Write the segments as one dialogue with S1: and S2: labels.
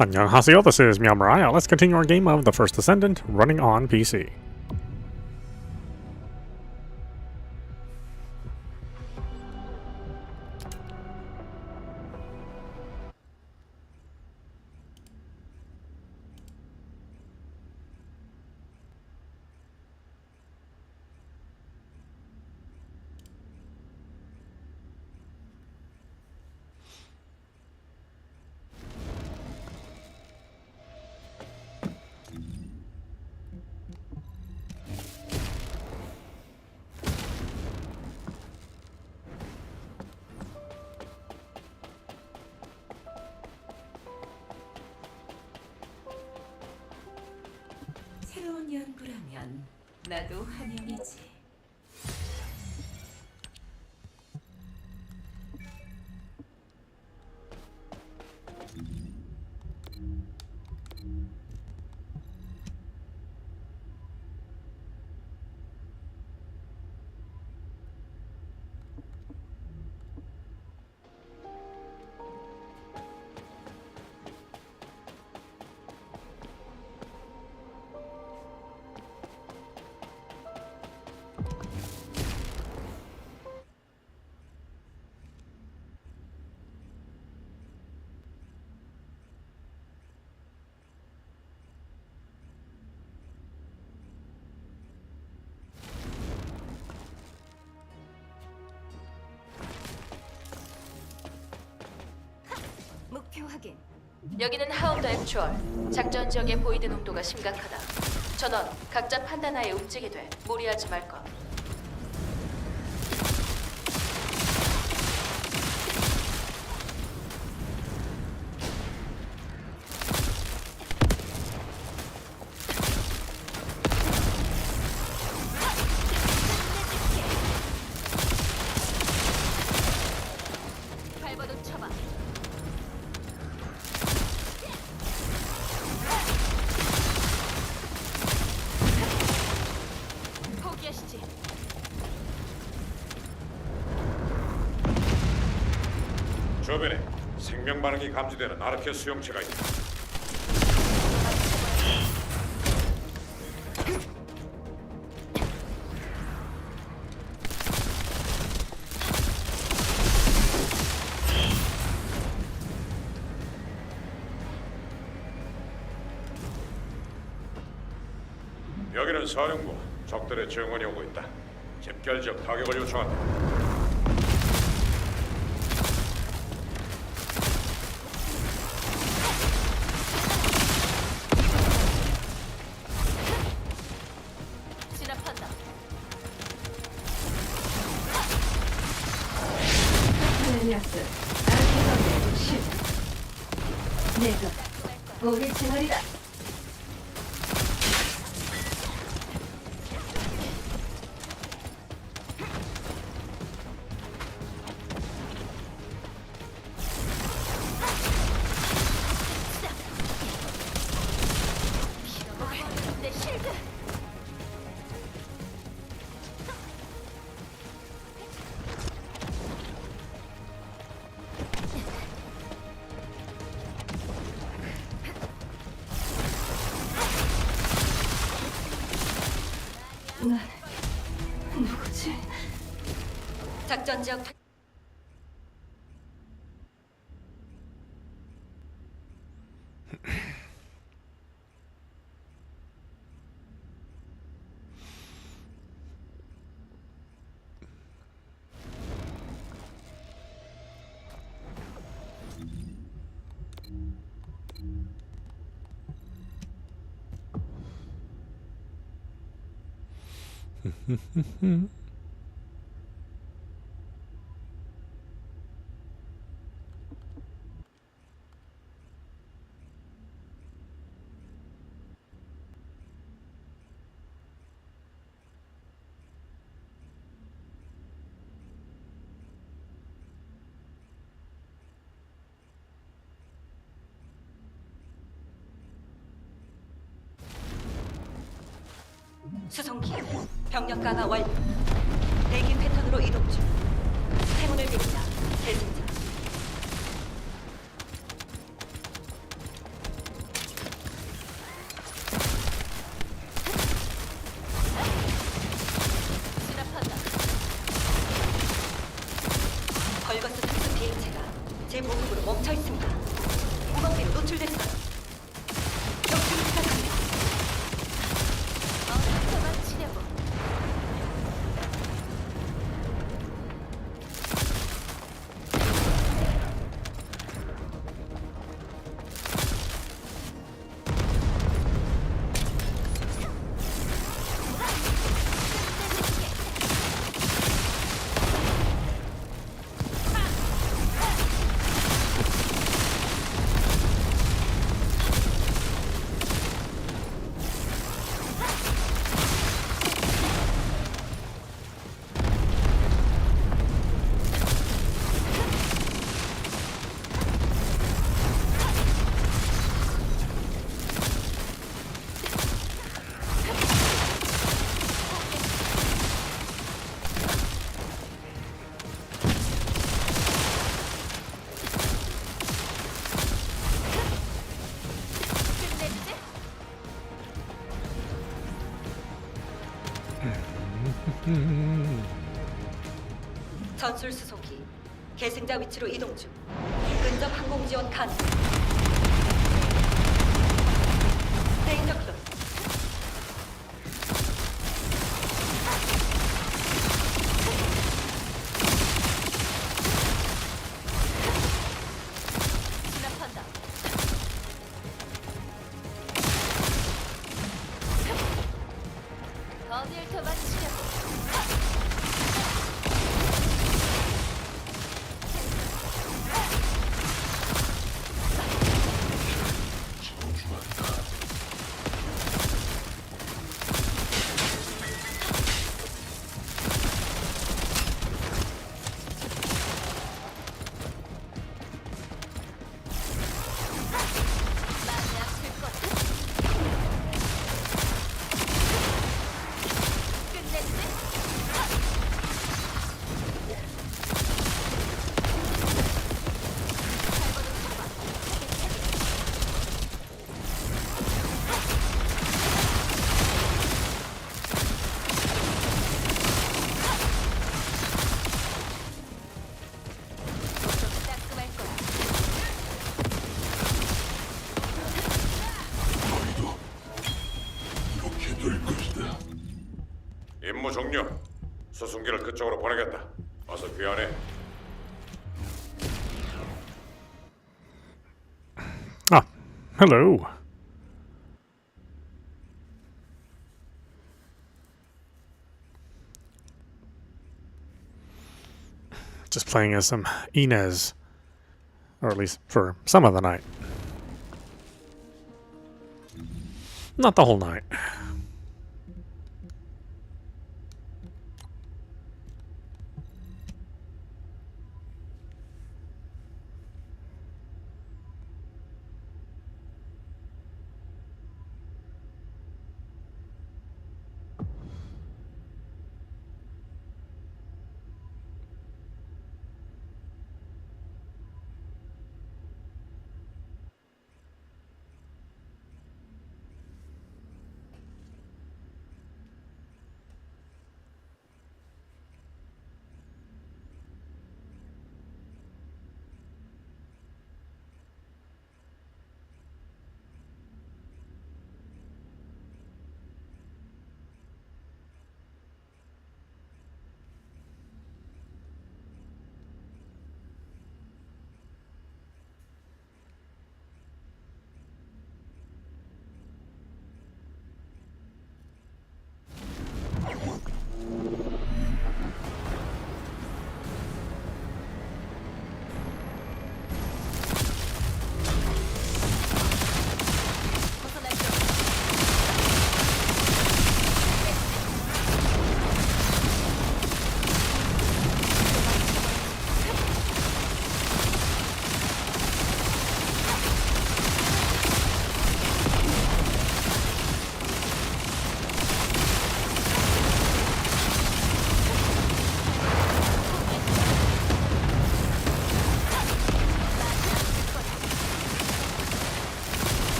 S1: 안녕하세요, this is meowmurai. Let's continue our game of the First Descendant running on PC.
S2: 새로운 연구라면 나도 환영이지.
S3: 목표 확인.
S4: 여기는 하운드 액추얼. 작전 지역의 보이드 농도가 심각하다. 전원, 각자 판단하에 움직이게 돼. 무리하지 말 것.
S3: 발버둥 쳐봐. 포기하시지.
S5: 주변에 생명 반응이 감지되는 아르케 수용체가 있다. 여기는 사령부. 적들의 증원이 오고 있다. 집결적 타격을 요청한다.
S3: 진압한다.
S2: 헬리아스, 아르케가의 시작. 내가 우리 채널이다.
S3: 내 실드.
S2: 난 누구지?
S3: 작전 지역 수송기 병력 강화 완료. 대기 패턴으로 이동 중. 행운을 빕니다. 대승자. 전술 수송기 계승자 위치로 이동 중. 근접 항공 지원 가능. 데인저 클럽.
S4: 진압한다. 어딜 도망치려고? 많이 아플 것. 끝냈지? 좀 따끔할 거야.
S5: 임무 종료. 수송기를 그쪽으로 보내겠다. 어서 귀환해.
S1: Ah, hello. Just playing as some Inez, or at least for some of the night. Not the whole night.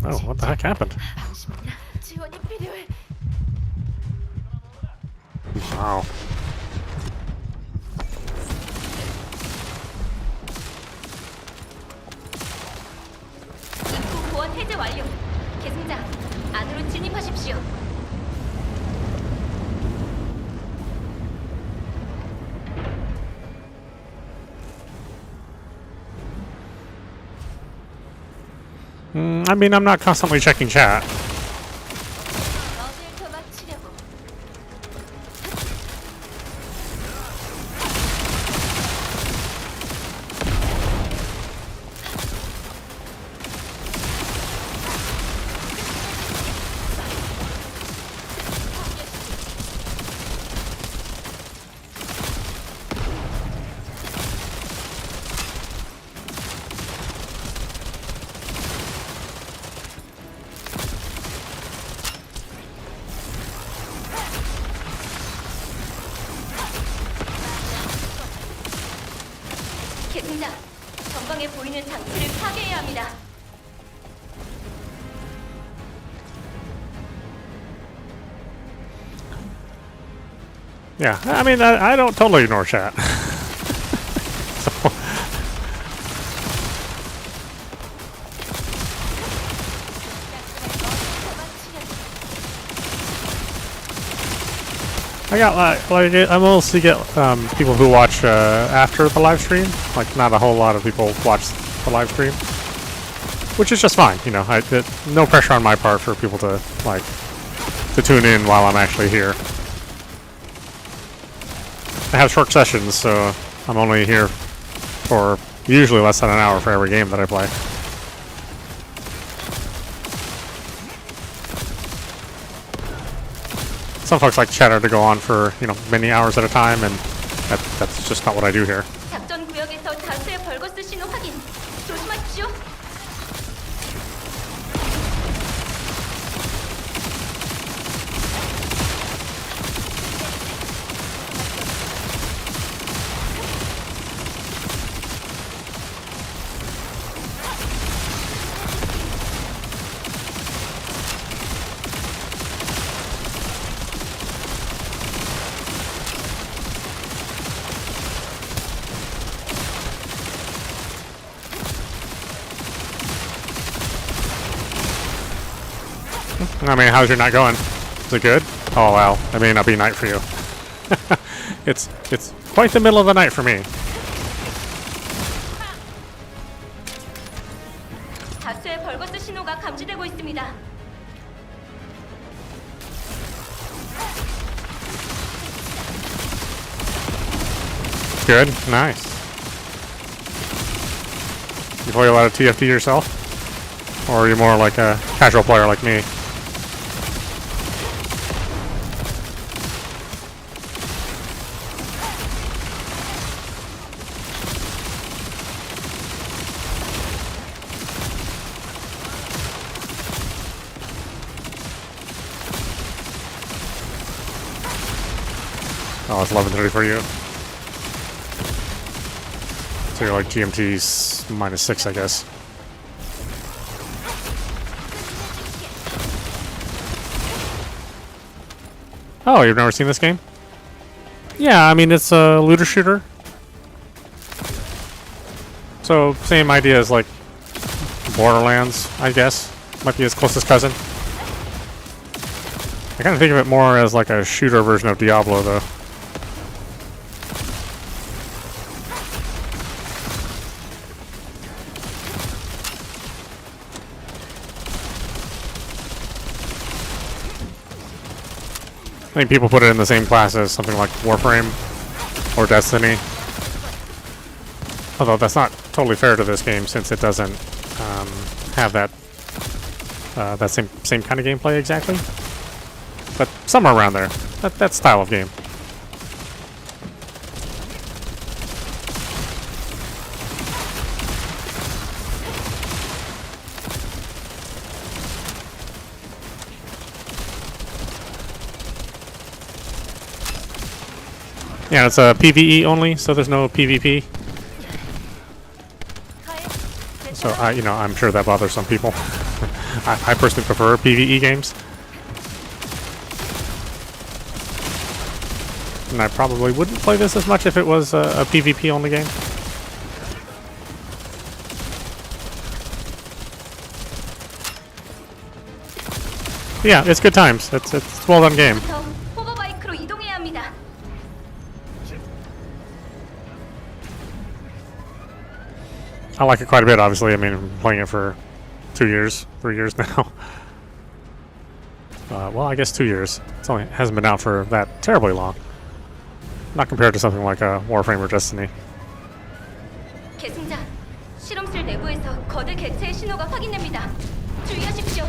S1: Oh, what the heck happened?
S4: 지원이 필요해.
S1: Wow.
S3: 입구 보안 해제 완료. 계승자 안으로 진입하십시오.
S1: I mean, I'm not constantly checking chat.
S4: 어딜 도망치려고? 계승자, 전방에 보이는 장치를 파괴해야 합니다.
S1: Yeah, I mean, I don't totally ignore chat. So, I got like I mostly get people who watch after the live stream. Like, not a whole lot of people watch the live stream, which is just fine. You know, no pressure on my part for people to like to tune in while I'm actually here. I have short sessions, so I'm only here for usually less than an hour for every game that I play. Some folks like chatter to go on for, you know, many hours at a time, and that's just not what I do here.
S4: 작전 구역에서 다수의 벌거스 신호 확인. 조심하십시오.
S1: I mean, how's your night going? Is it good? Oh well, it may not be night for you. It's quite the middle of the night for me.
S4: 다수의 벌거스 신호가 감지되고 있습니다.
S1: Good, nice. You play a lot of TFT yourself? Or are you more like a casual player like me? Oh, it's 11:30 for you. So you're like GMT's -6, I guess. Oh, you've never seen this game? Yeah, I mean, it's a looter shooter. So, same idea as like Borderlands, I guess. Might be its closest cousin. I kind of think of it more as like a shooter version of Diablo, though. I think people put it in the same class as something like Warframe or Destiny. Although that's not totally fair to this game, since it doesn't have that same kind of gameplay exactly. But somewhere around there, that style of game. Yeah, it's a PvE only, so there's no PvP. So I'm sure that bothers some people. I personally prefer PvE games, and I probably wouldn't play this as much if it was a PvP only game. Yeah, it's good times. It's a well done game.
S4: 호버바이크로 이동해야 합니다.
S1: I like it quite a bit, obviously. I mean, I'm playing it for 2 years, 3 years now. Well, I guess 2 years. It hasn't been out for that terribly long. Not compared to something like Warframe or Destiny.
S4: 계승자, 실험실 내부에서 거대 객체의 신호가 확인됩니다. 주의하십시오.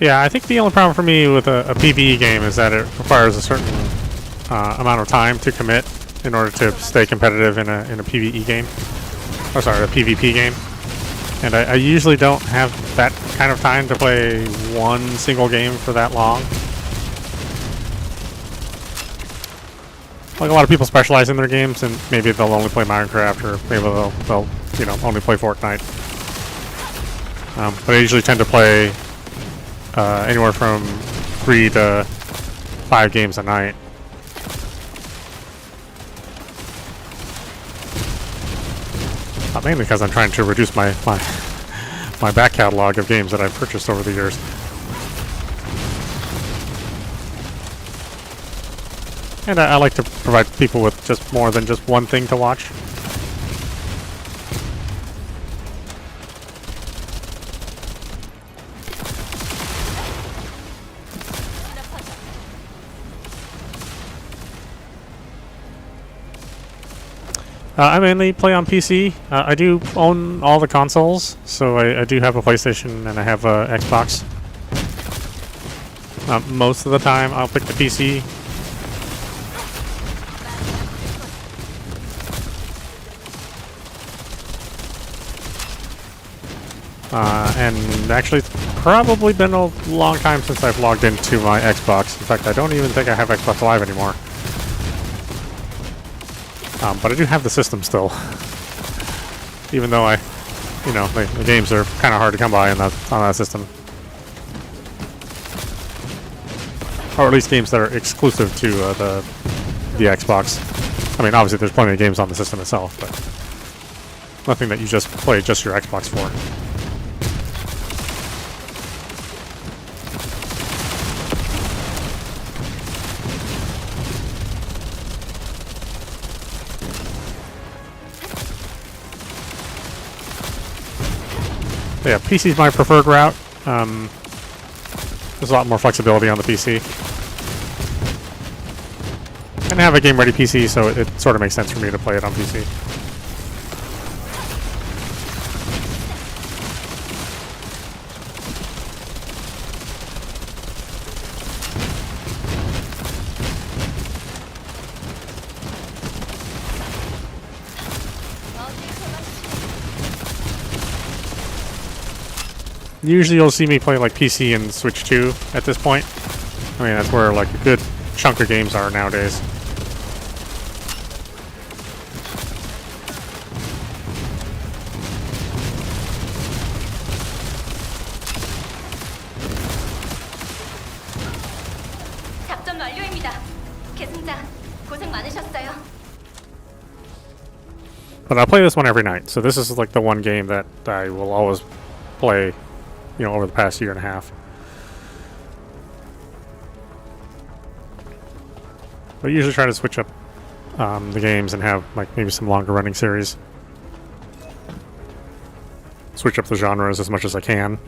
S1: Yeah, I think the only problem for me with a PvE game is that it requires a certain amount of time to commit in order to stay competitive in a PvE game. Oh, sorry, a PvP game. And I usually don't have that kind of time to play one single game for that long. Like a lot of people specialize in their games, and maybe they'll only play Minecraft, or maybe they'll you know, only play Fortnite. But I usually tend to play anywhere from 3 to 5 games a night. Mainly because I'm trying to reduce my back catalog of games that I've purchased over the years. And I like to provide people with just more than just one thing to watch. I mainly play on PC. I do own all the consoles, so I do have a PlayStation and I have a Xbox. Most of the time I'll pick the PC. And actually it's probably been a long time since I've logged into my Xbox. In fact, I don't even think I have Xbox Live anymore. But I do have the system still. Even though the games are kind of hard to come by on that system. Or at least games that are exclusive to the Xbox. I mean, obviously there's plenty of games on the system itself, but nothing that you just play just your Xbox for. Yeah, PC is my preferred route. There's a lot more flexibility on the PC. And I have a game-ready PC, so it sort of makes sense for me to play it on PC. Usually you'll see me play like PC and Switch 2 at this point. I mean, that's where like a good chunk of games are nowadays.
S3: 작전 완료입니다. 계승자, 고생 많으셨어요.
S1: But I play this one every night, so this is like the one game that I will always play, you know, over the past year and a half. I usually try to switch up the games and have like maybe some longer running series. Switch up the genres as much as I can.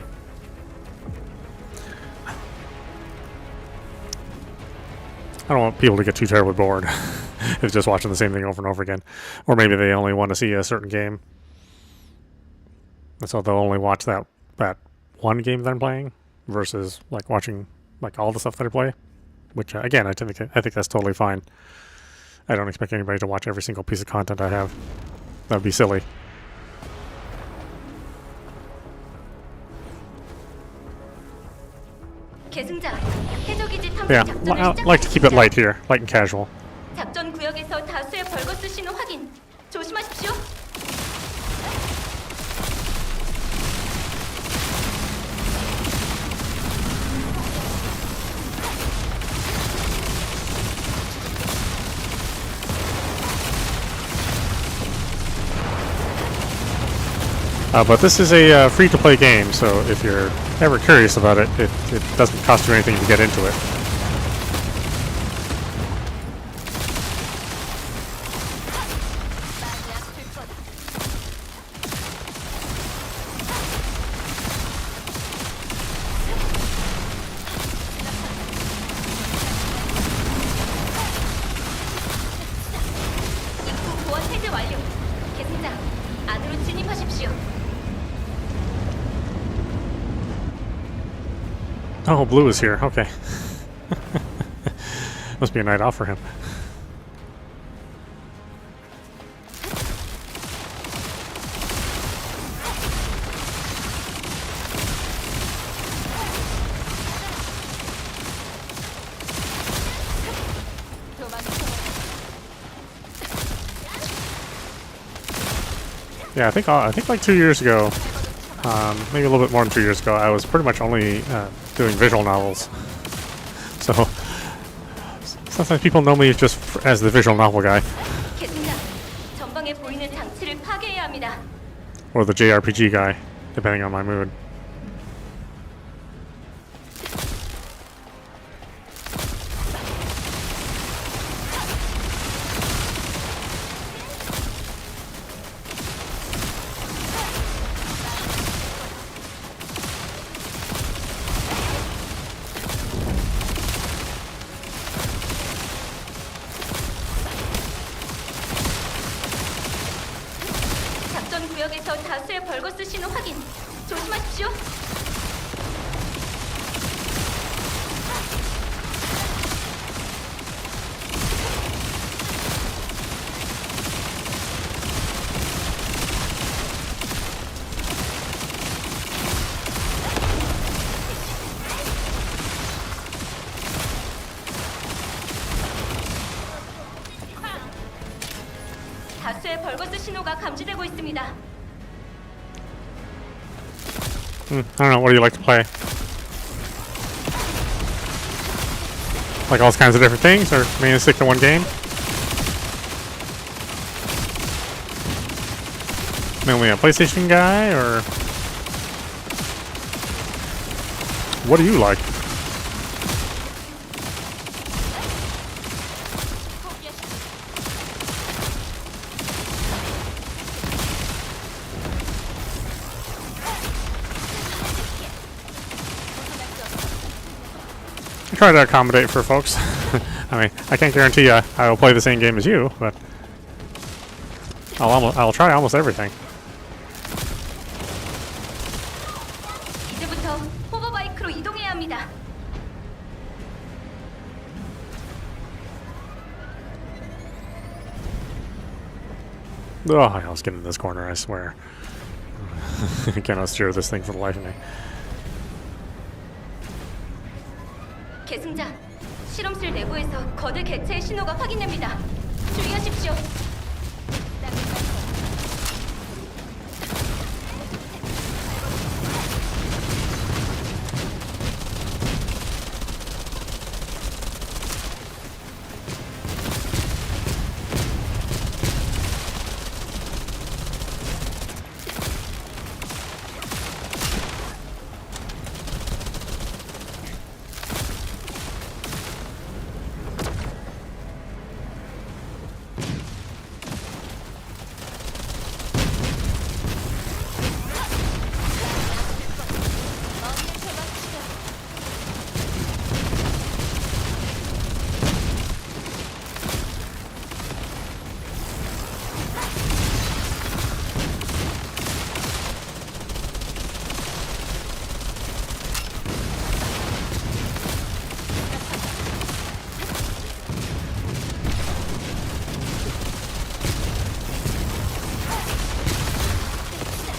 S1: I don't want people to get too terribly bored if just watching the same thing over and over again. Or maybe they only want to see a certain game. And so they'll only watch that one game that I'm playing versus like watching like all the stuff that I play. Which again, I think that's totally fine. I don't expect anybody to watch every single piece of content I have. That would be silly.
S3: 계승자, 해적이지 탐색
S1: Yeah,
S3: 작전을
S1: I like to keep it
S3: 시작하십시오.
S1: light here, light and casual.
S3: 작전 구역에서 다수의 벌거스 신호 확인. 조심하십시오.
S1: But this is a free-to-play game, so if you're ever curious about it, it doesn't cost you anything to get into it.
S3: 입구 보안 해제 완료. 계승자, 안으로 진입하십시오.
S1: Oh, Blue is here. Okay. Must be a night off for him. Yeah, I think like 2 years ago, maybe a little bit more than 2 years ago, I was pretty much only doing visual novels. So sometimes people know me just as the visual novel guy,
S3: 계승자, 전방에 보이는 장치를 파괴해야 합니다.
S1: or the JRPG guy, depending on my mood.
S3: 작전 구역에서 다수의 벌거스 신호 확인. 조심하십시오. 다수의 벌거스 신호가 감지되고 있습니다.
S1: I don't know, what do you like to play? Like all kinds of different things, or mainly stick to one game? Mainly a PlayStation guy, or what do you like? I try to accommodate for folks. I mean, I can't guarantee I will play the same game as you, but I'll try almost everything.
S3: 이제부터 호버바이크로 이동해야 합니다.
S1: Oh, I almost get in this corner, I swear. I cannot steer this thing for the life of me.
S3: 계승자, 실험실 내부에서 거대 개체의 신호가 확인됩니다. 주의하십시오.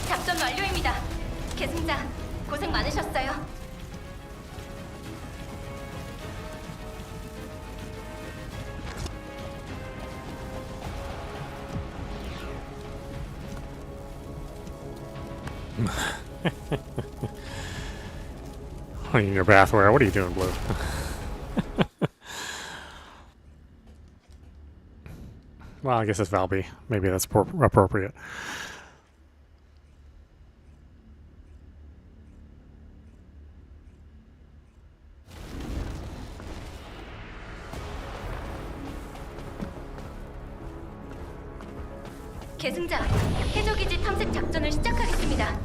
S3: 작전 완료입니다. 계승자, 고생 많으셨어요.
S1: In your bathwear, what are you doing, Blue? Well, I guess it's Valby. Maybe that's appropriate.
S3: 계승자, 해적기지 탐색 작전을 시작하겠습니다.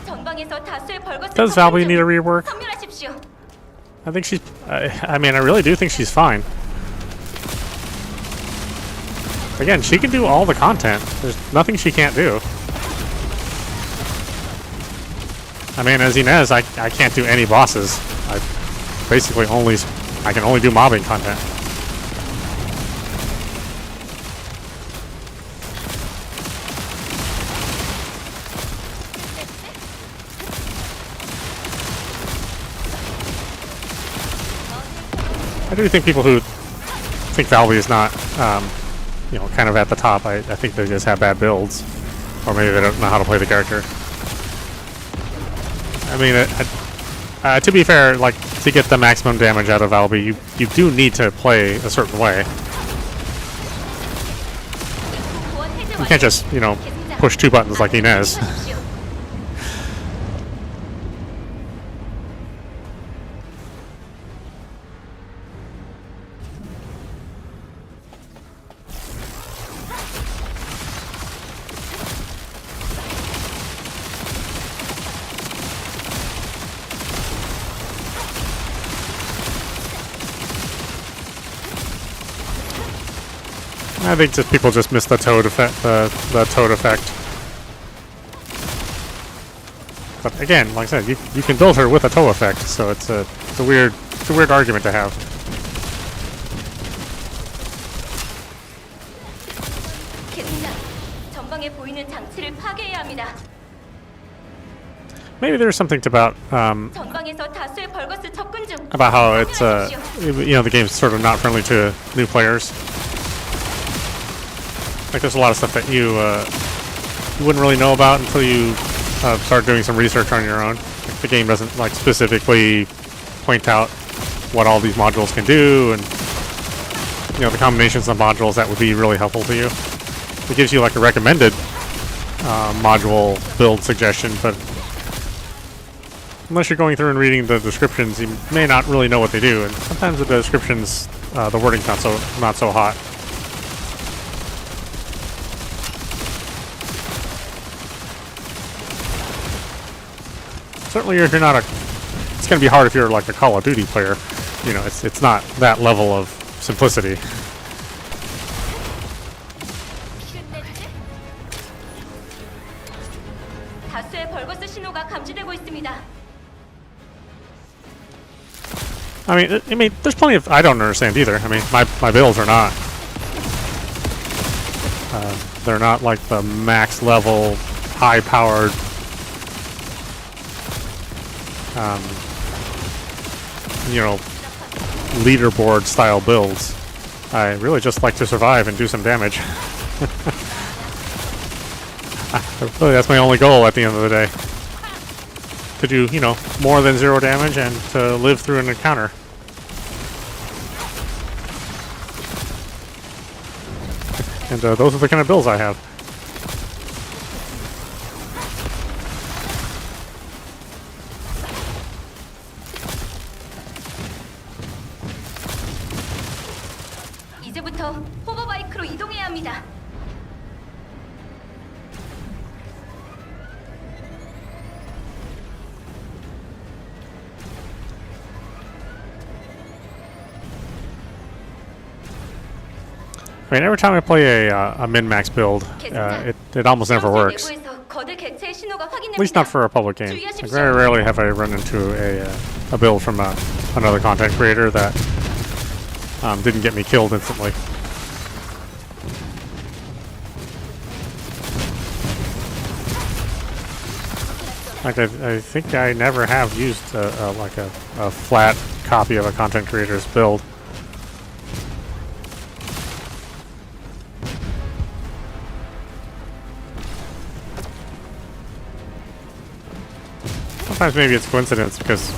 S3: 전방에서 다수의 벌거스
S1: Does Valby need a rework?
S3: 선멸하십시오.
S1: I think she's... I mean, I really do think she's fine. Again, she can do all the content. There's nothing she can't do. I mean, as Inez, I can't do any bosses. I basically I can only do mobbing content. I do think people who think Valve is not, you know, kind of at the top, I think they just have bad builds. Or maybe they don't know how to play the character. I mean, to be fair, like, to get the maximum damage out of Valby, you do need to play a certain way. You can't just, you know, push 2 buttons like Inez. I think just people just miss the toad effect. The toad effect. But again, like I said, you can build her with a toe effect, so it's a weird argument to have. Maybe there's something about how it's you know, the game's sort of not friendly to new players. Like, there's a lot of stuff that you wouldn't really know about until you start doing some research on your own. Like, the game doesn't, like, specifically point out what all these modules can do, and, you know, the combinations of modules that would be really helpful to you. It gives you, like, a recommended module build suggestion, but unless you're going through and reading the descriptions, you may not really know what they do, and sometimes the descriptions, the wording's not so hot. Certainly, if you're not it's going to be hard if you're like a Call of Duty player. You know, it's not that level of simplicity. I mean, there's plenty of I don't understand either. I mean, my builds are not. They're not like the max level, high-powered. You know, leaderboard style builds. I really just like to survive and do some damage. Really, that's my only goal at the end of the day. To do, you know, more than 0 damage and to live through an encounter. And those are the kind of builds I have. I mean, every time I play a min-max build, it almost never works. At least not for a public game. Like, very rarely have I run into a build from another content creator that didn't get me killed instantly. Like, I think I never have used like a flat copy of a content creator's build. Sometimes maybe it's coincidence because,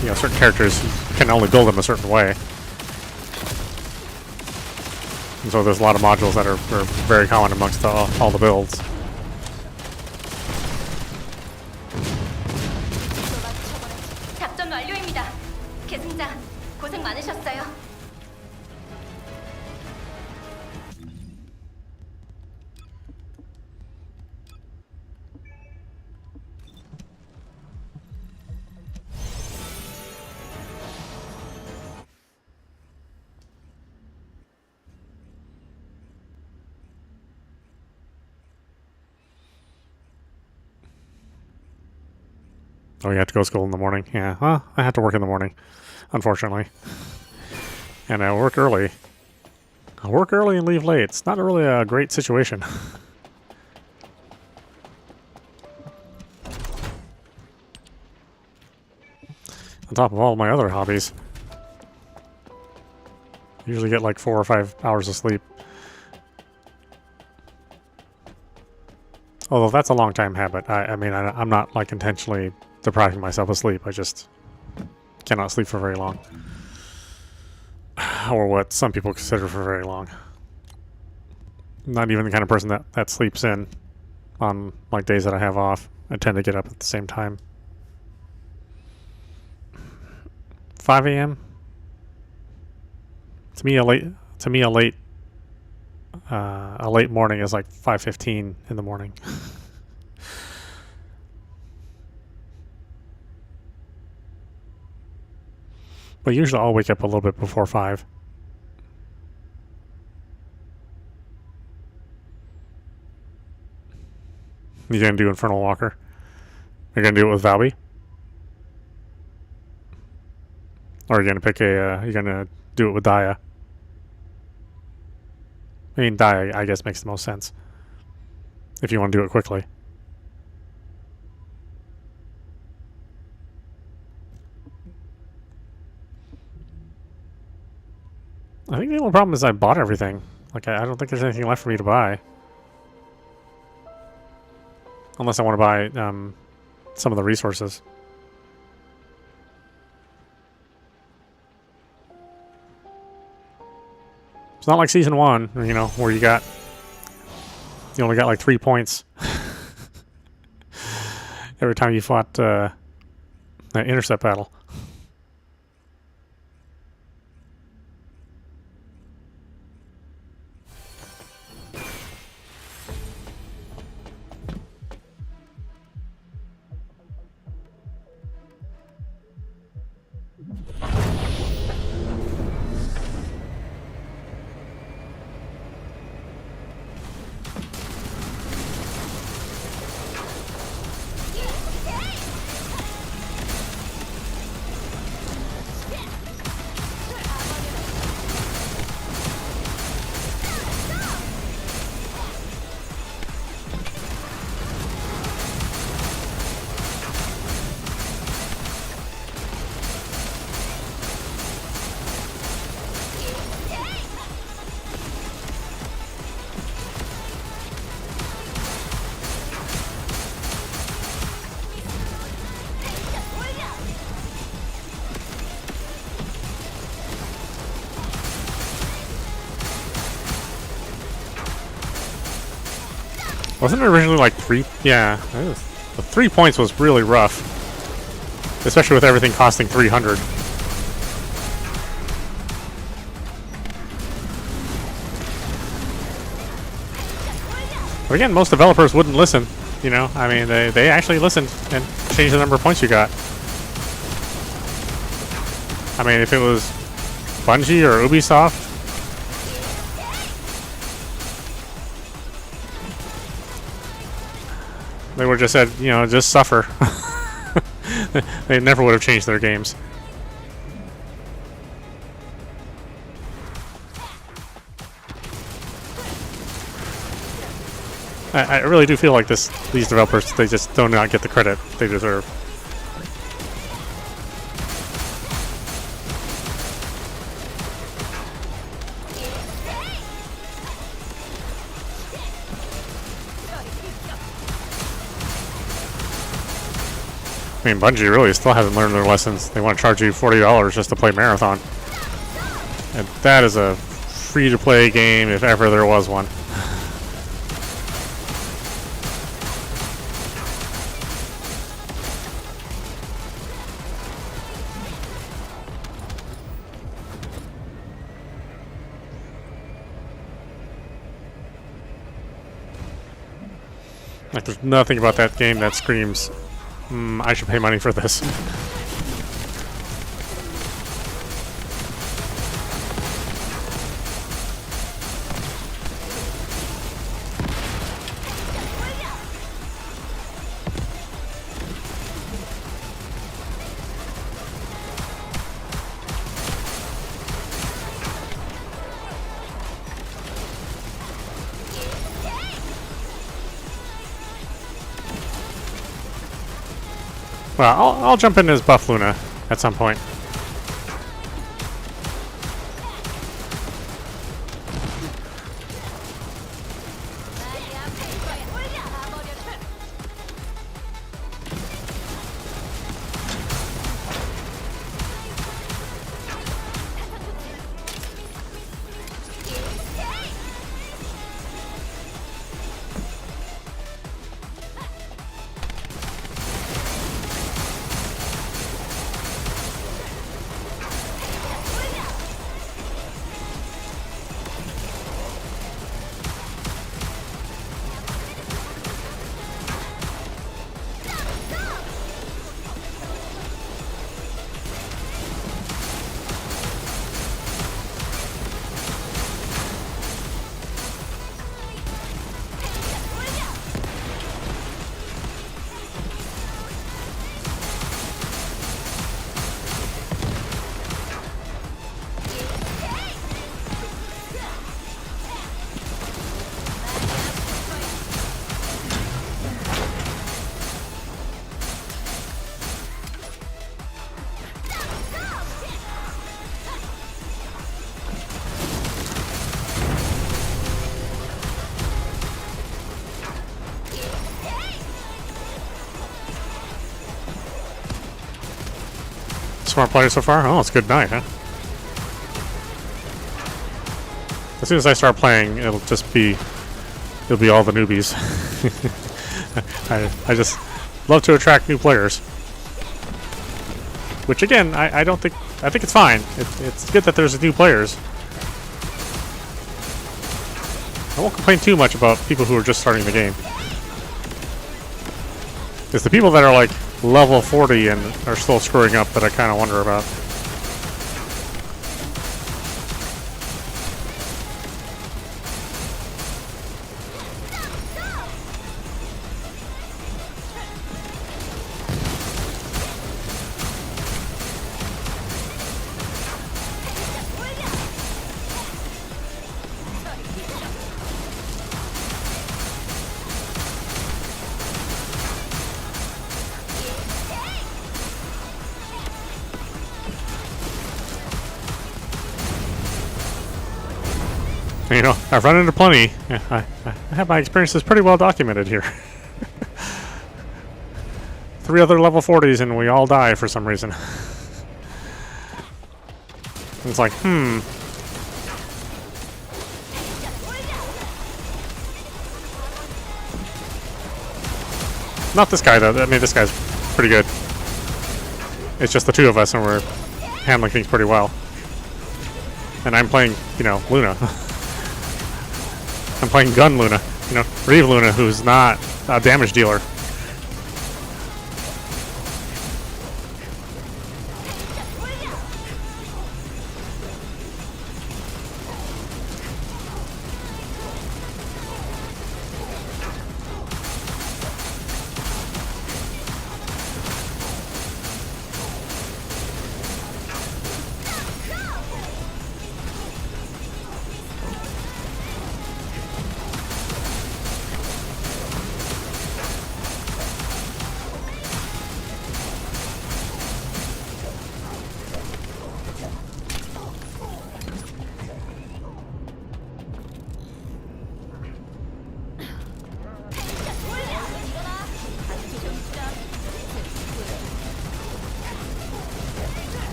S1: you know, certain characters can only build them a certain way. And so there's a lot of modules that are very common amongst all the builds. Oh, you have to go to school in the morning. Yeah, well, I have to work in the morning, unfortunately. And I work early. I work early and leave late. It's not really a great situation. On top of all my other hobbies. Usually get like 4 or 5 hours of sleep. Although that's a long time habit. I mean, I'm not like intentionally depriving myself of sleep. I just cannot sleep for very long. Or what some people consider for very long. Not even the kind of person that sleeps in on like days that I have off. I tend to get up at the same time. 5 a.m. To me, a late morning is like 5:15 in the morning. But usually I'll wake up a little bit before 5. You gonna do Infernal Walker? You're gonna do it with Valby? Or are you gonna pick you're gonna do it with Daya? I mean, Daya, I guess, makes the most sense. If you want to do it quickly. I think the only problem is I bought everything. Like, I don't think there's anything left for me to buy. Unless I want to buy some of the resources. It's not like Season 1, you know, where you only got like 3 points every time you fought an intercept battle. Wasn't it originally like 3? Yeah, the 3 points was really rough. Especially with everything costing 300. But again, most developers wouldn't listen. You know, I mean, they actually listened and changed the number of points you got. I mean, if it was Bungie or Ubisoft, they would have just said, you know, just suffer. They never would have changed their games. I really do feel like these developers, they just do not get the credit they deserve. I mean, Bungie really still hasn't learned their lessons. They want to charge you $40 just to play Marathon. And that is a free-to-play game if ever there was one. Like, there's nothing about that game that screams, I should pay money for this. Well, I'll jump in as Buff Luna at some point. Smart player so far? Oh, it's a good night, huh? As soon as I start playing, it'll be all the newbies. I just love to attract new players. Which again, I think it's fine. It's good that there's new players. I won't complain too much about people who are just starting the game. It's the people that are like level 40 and are still screwing up that I kind of wonder about. You know, I've run into plenty. Yeah, I have my experiences pretty well documented here. 3 other level 40s and we all die for some reason. It's like, Not this guy, though. I mean, this guy's pretty good. It's just the 2 of us and we're handling things pretty well. And I'm playing, you know, Luna. I'm playing Gun Luna, you know, Reeve Luna, who's not a damage dealer.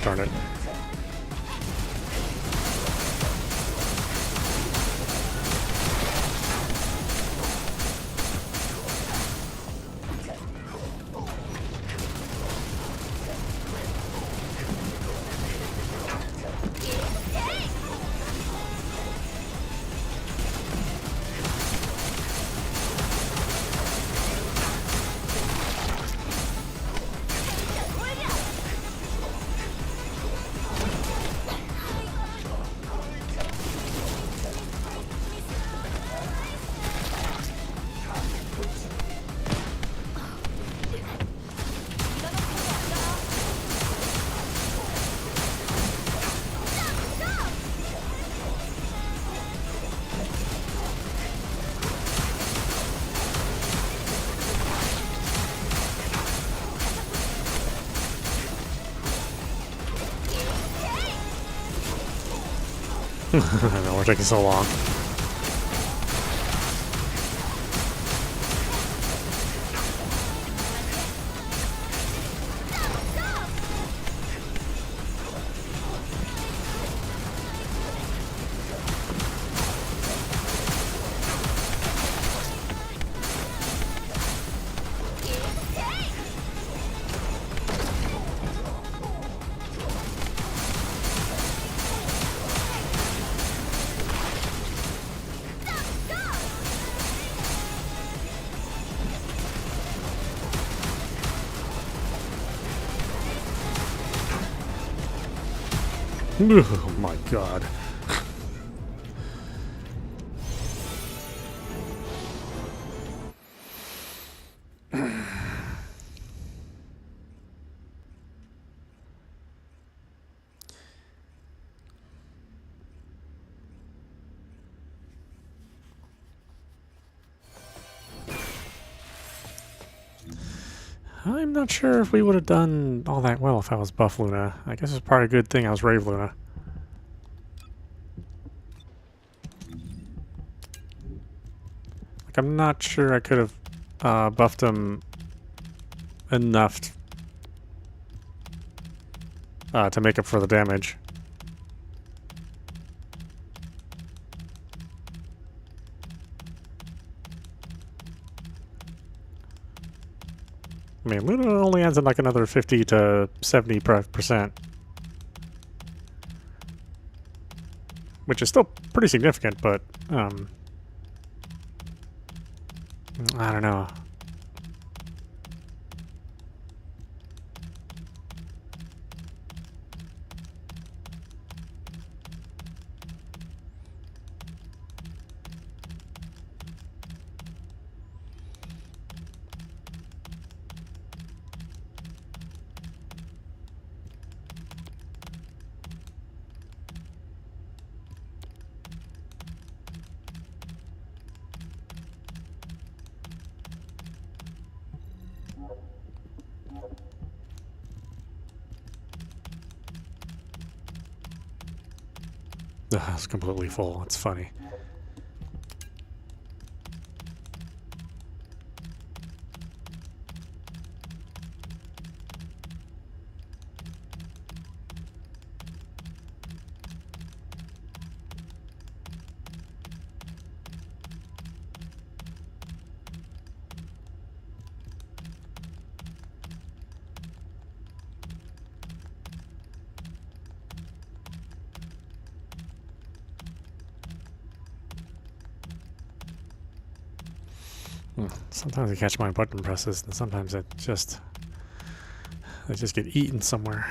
S1: Darn it. I know, we're taking so long. Oh my god. I'm not sure if we would have done all that well if I was Buff Luna. I guess it's probably a good thing I was Rave Luna. Like, I'm not sure I could have buffed him enough to make up for the damage. I mean, Luna only adds in like another 50 to 70%, which is still pretty significant, but I don't know. Ugh, it's completely full. It's funny. Sometimes I catch my button presses, and sometimes they just get eaten somewhere.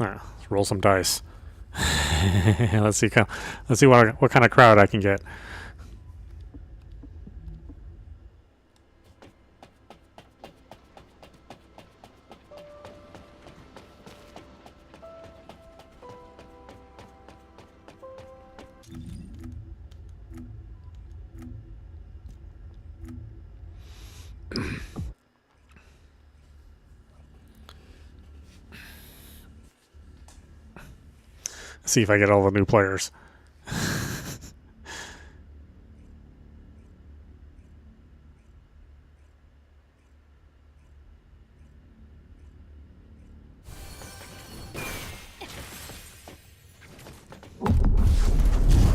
S1: Alright, let's roll some dice. let's see what kind of crowd I can get. see if I get all the new players.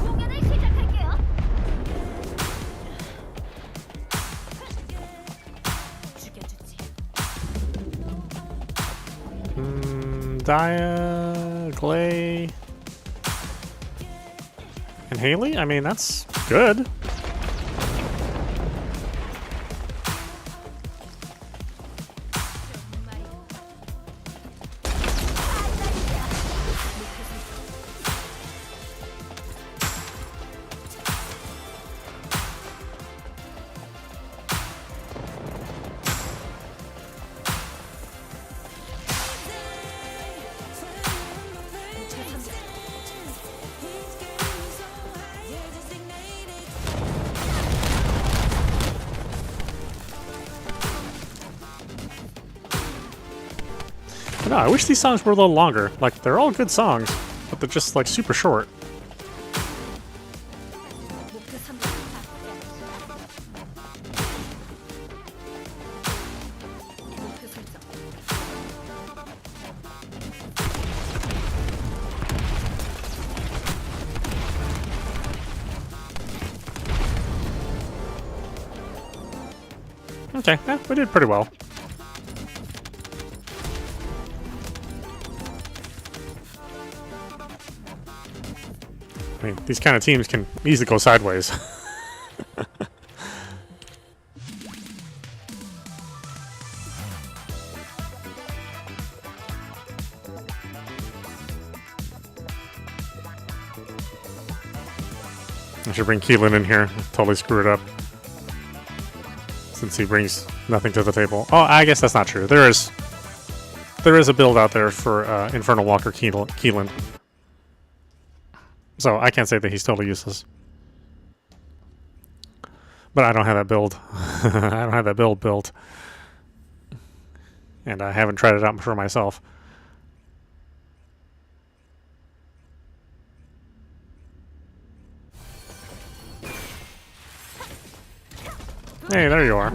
S6: 공연을 시작할게요. 죽여주지.
S1: Dia, Glay, and Haley? I mean, that's good. No, I wish these songs were a little longer. Like, they're all good songs, but they're just, like, super short.
S6: 목표 3번. 목표 설정.
S1: Okay, yeah, we did pretty well. I mean, these kind of teams can easily go sideways. I should bring Keelan in here. Totally screw it up. Since he brings nothing to the table. Oh, I guess that's not true. There is a build out there for Infernal Walker Keelan. So I can't say that he's totally useless. But I don't have that build. I don't have that build built. And I haven't tried it out for myself. Hey, there you are.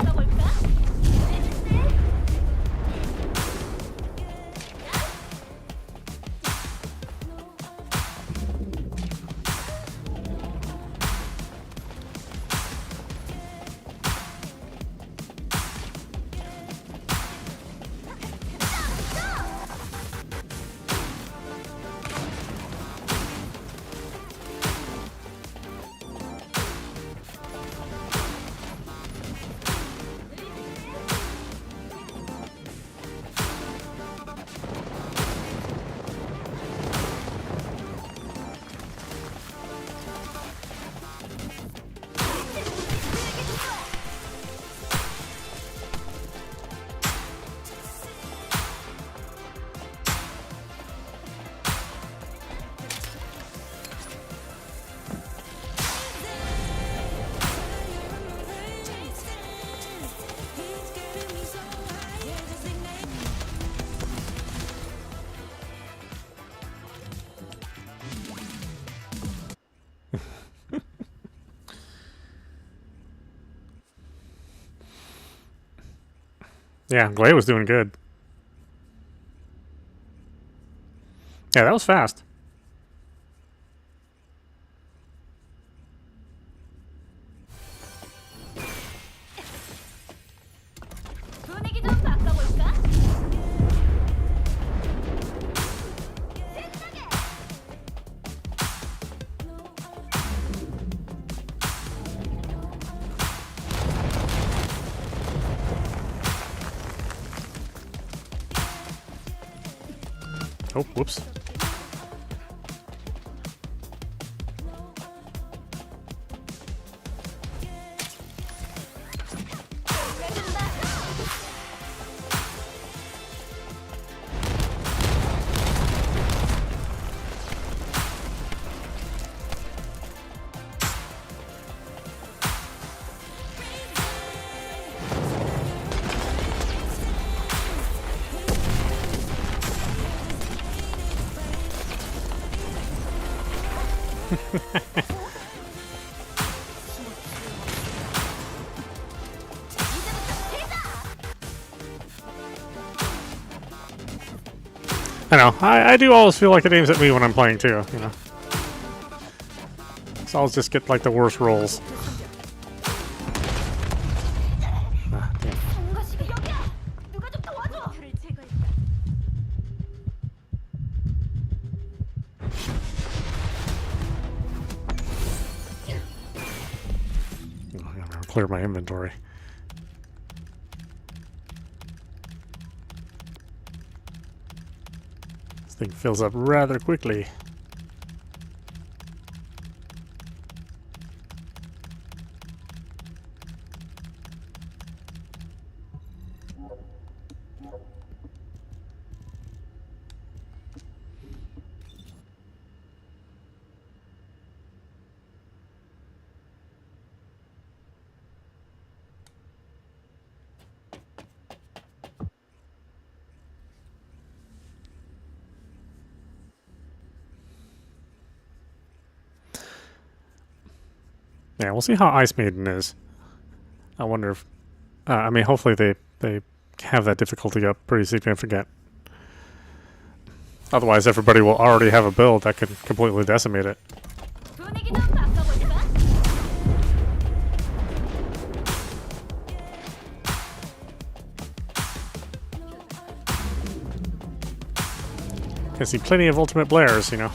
S1: Yeah, Glay was doing good. Yeah, that was fast.
S6: 분위기 좀 바꿔볼까?
S1: Oh, whoops. I know. I do always feel like it aims at me when I'm playing too, you know. So I'll just get like the worst rolls. Ah, damn.
S6: 성가시가 여기야. 누가 좀 도와줘. 목표를 제거했다.
S1: Oh, I gotta clear my inventory. This thing fills up rather quickly. Yeah, we'll see how Ice Maiden is. I wonder if... I mean, hopefully they have that difficulty up pretty significant. Otherwise, everybody will already have a build that could completely decimate it.
S6: 분위기 좀 바꿔볼까?
S1: Can see plenty of Ultimate Blairs, you know.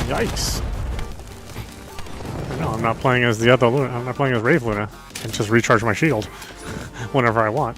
S1: Yikes. No, I'm not playing as the other Luna. I'm not playing as Rave Luna. I can just recharge my shield whenever I want.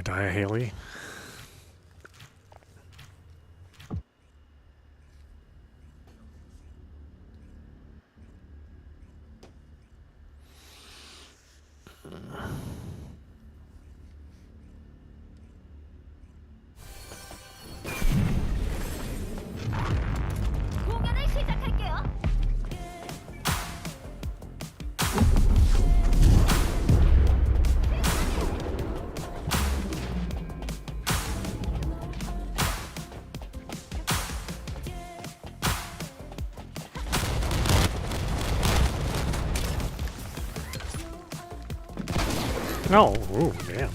S1: Die, Haley.
S6: 공연을 시작할게요.
S1: No. Ooh, damn.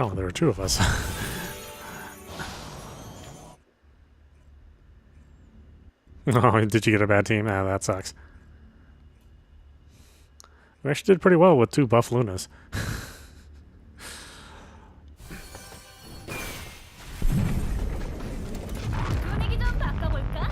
S1: Oh, there were two of us. Oh, did you get a bad team? Ah, that sucks. We actually did pretty well with 2 buff Lunas.
S6: 분위기 좀 바꿔볼까?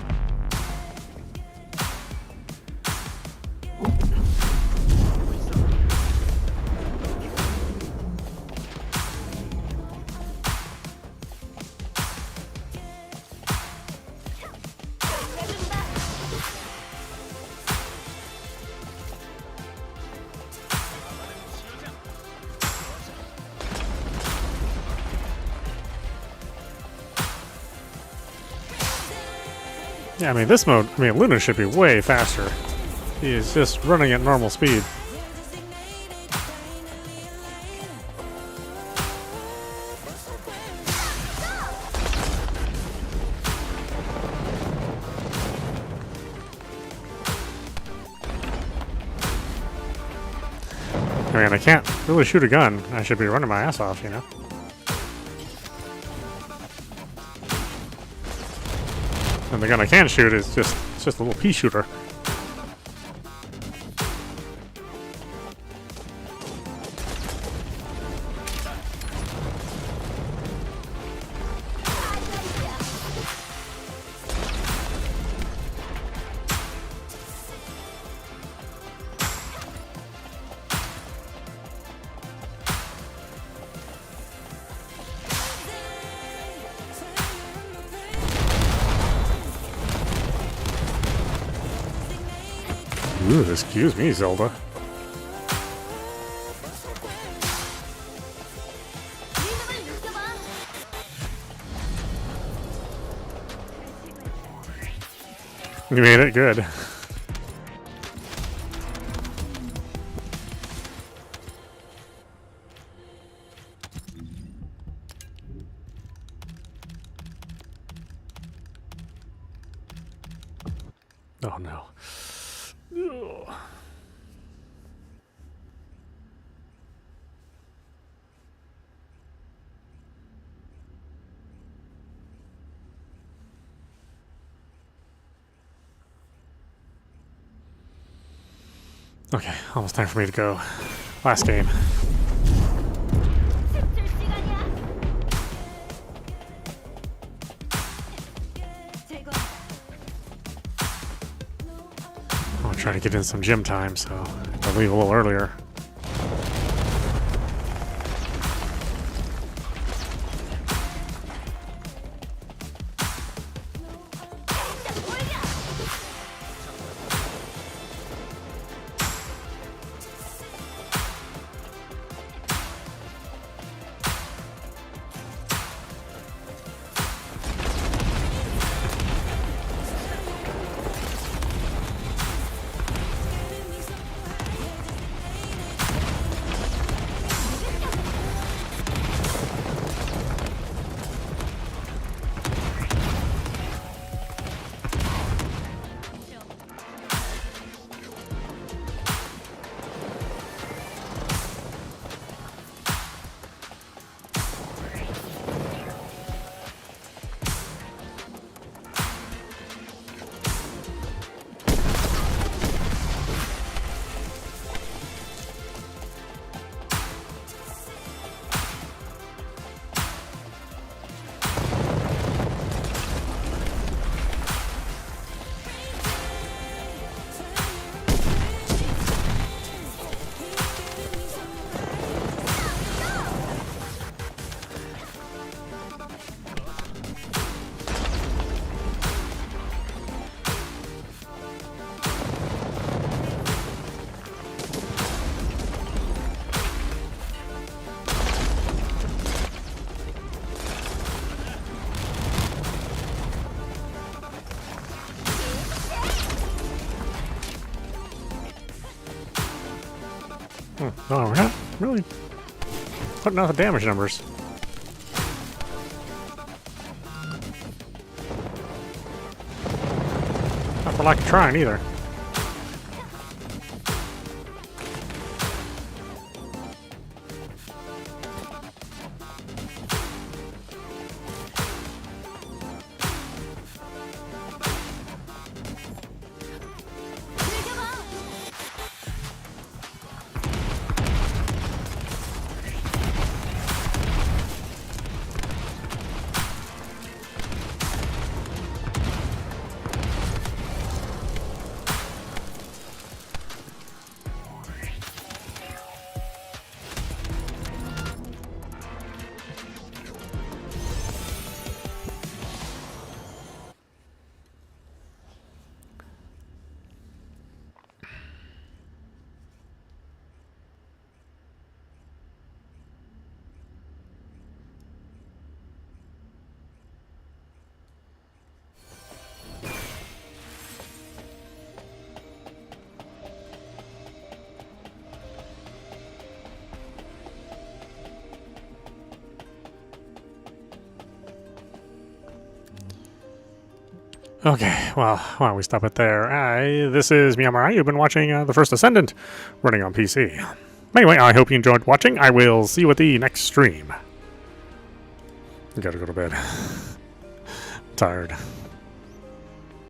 S1: Yeah, I mean, this mode, I mean, Luna should be way faster. He is just running at normal speed. I mean, I can't really shoot a gun. I should be running my ass off, you know? And the gun I can shoot is just a little pea shooter. Ooh, excuse me, Zelda.
S6: 리듬을 느껴봐.
S1: You made it good. Oh no. Ugh. Okay, almost time for me to go. Last game.
S6: 춤출 시간이야. 제거.
S1: I'll try to get in some gym time, so I'll leave a little earlier. Oh, we're not really putting out the damage numbers. Not for lack of trying either. Okay, well, why don't we stop it there? This is meowmurai. You've been watching the First Descendant running on PC. Anyway, I hope you enjoyed watching. I will see you at the next stream. Gotta go to bed. Tired.